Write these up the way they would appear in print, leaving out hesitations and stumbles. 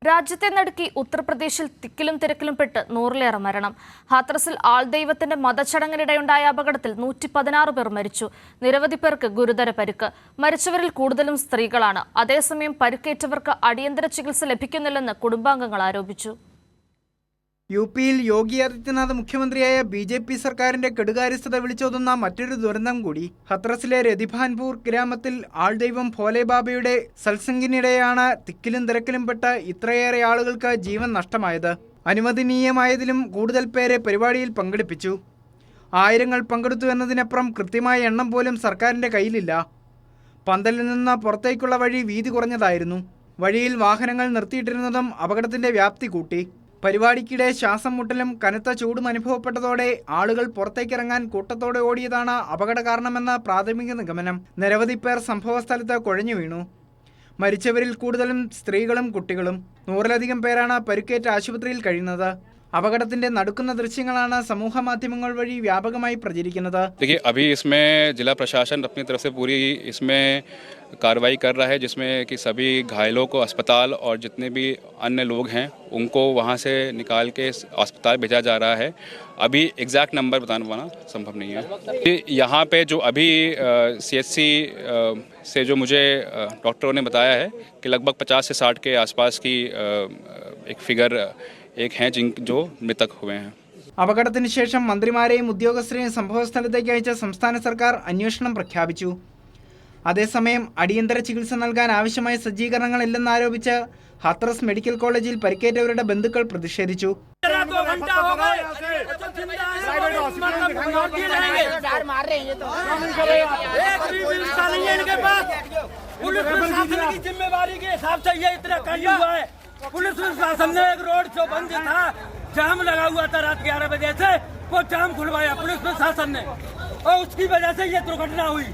രാജ്യത്തെ നടുക്കി ഉത്തർപ്രദേശിൽ തിക്കിലും തിരക്കിലും പെട്ട് 100-ലേറെ മരണം. ഹാത്രസിൽ ആൾദൈവത്തിന്റെ മതചടങ്ങിനിടെയുണ്ടായ അപകടത്തിൽ 116 പേർ മരിച്ചു. നിരവധി പേർക്ക് ഗുരുതര പരിക്ക്. മരിച്ചവരിൽ കൂടുതലും സ്ത്രീകളാണ്. അതേസമയം പരിക്കേറ്റവർക്ക് അടിയന്തര ചികിത്സ ലഭിക്കുന്നില്ലെന്ന് കുടുംബാംഗങ്ങൾ ആരോപിച്ചു. യുപിയിൽ യോഗി ആദിത്യനാഥ് മുഖ്യമന്ത്രിയായ ബി.ജെ.പി. സർക്കാരിന്റെ കെടുകാര്യസ്ഥത വിളിച്ചോതുന്ന മറ്റൊരു ദുരന്തം കൂടി. ഹത്രസിലെ രതിഭാൻപൂർ ഗ്രാമത്തിൽ ആൾദൈവം ഭോലെബാബയുടെ സത്സംഗിനിടെയാണ് തിക്കിലും തിരക്കിലും പെട്ട് ഇത്രയേറെ ആളുകൾക്ക് ജീവൻ നഷ്ടമായത്. അനുവദനീയമായതിലും കൂടുതൽ പേരെ പരിപാടിയിൽ പങ്കെടുപ്പിച്ചു. ആയിരങ്ങൾ പങ്കെടുത്തു എന്നതിനപ്പുറം കൃത്യമായ എണ്ണം പോലും സർക്കാരിന്റെ കയ്യിലില്ല. പന്തലിൽ നിന്ന് പുറത്തേക്കുള്ള വഴി വീതി കുറഞ്ഞതായിരുന്നു. വഴിയിൽ വാഹനങ്ങൾ നിർത്തിയിട്ടിരുന്നതും അപകടത്തിന്റെ വ്യാപ്തി കൂട്ടി. പരിപാടിക്കിടെ ശ്വാസം മുട്ടലും കനത്ത ചൂടും അനുഭവപ്പെട്ടതോടെ ആളുകൾ പുറത്തേക്കിറങ്ങാൻ കൂട്ടത്തോടെ ഓടിയതാണ് അപകട കാരണമെന്ന പ്രാഥമിക നിഗമനം. നിരവധി പേർ സംഭവസ്ഥലത്ത് കുഴഞ്ഞു വീണു. മരിച്ചവരിൽ കൂടുതലും സ്ത്രീകളും കുട്ടികളും. 100-ലധികം പേരാണ് പരിക്കേറ്റ് ആശുപത്രിയിൽ കഴിയുന്നത്. അപകടത്തിന്റെ നടുക്കുന്ന ദൃശ്യങ്ങളാണ് സമൂഹ മാധ്യമങ്ങൾ വഴി വ്യാപകമായി പ്രചരിക്കുന്നത്. अभी इसमें जिला प्रशासन अपनी तरफ से पूरी इसमें कार्रवाई कर रहा है, जिसमें कि सभी घायलों को अस्पताल और जितने भी अन्य लोग हैं उनको वहां से निकाल के अस्पताल भेजा जा रहा है. अभी एग्जैक्ट नंबर बताना संभव नहीं है. यहाँ पे जो अभी CHC से जो मुझे डॉक्टरों ने बताया है कि लगभग 50 से 60 के आसपास की एक फिगर एक हैं जो मृतक हुए हैं. അപകടത്തിന് ശേഷം മന്ത്രിമാരെയും ഉദ്യോഗസ്ഥരെയും സംഭവസ്ഥലത്തേക്ക് അയച്ച സംസ്ഥാന സർക്കാർ അന്വേഷണം പ്രഖ്യാപിച്ചു. അതേസമയം അടിയന്തര ചികിത്സ നൽകാൻ ആവശ്യമായ സജ്ജീകരണങ്ങളില്ലെന്നാരോപിച്ച് ഹാത്രസ് മെഡിക്കൽ കോളേജിൽ പരിക്കേറ്റവരുടെ ബന്ധുക്കൾ പ്രതിഷേധിച്ചു. पुलिस प्रशासन ने एक रोड शो बंद था, जाम लगा हुआ था रात 11 बजे से, वो जाम खुलवाया पुलिस प्रशासन ने और उसकी वजह से ये दुर्घटना हुई.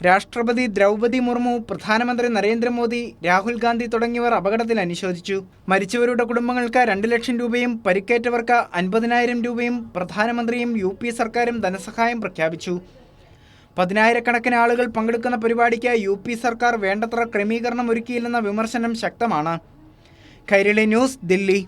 രാഷ്ട്രപതി ദ്രൗപദി മുർമു, പ്രധാനമന്ത്രി നരേന്ദ്രമോദി, രാഹുൽ ഗാന്ധി തുടങ്ങിയവർ അപകടത്തിൽ അനുശോചിച്ചു. മരിച്ചവരുടെ കുടുംബങ്ങൾക്ക് 2 ലക്ഷം രൂപയും പരിക്കേറ്റവർക്ക് 50,000 രൂപയും പ്രധാനമന്ത്രിയും UP സർക്കാരും ധനസഹായം പ്രഖ്യാപിച്ചു. 10,000-കണക്കിന് ആളുകൾ പങ്കെടുക്കുന്ന പരിപാടിക്ക് UP സർക്കാർ വേണ്ടത്ര ക്രമീകരണം ഒരുക്കിയില്ലെന്ന വിമർശനം ശക്തമാണ്. കൈരളി ന്യൂസ്, ദില്ലി.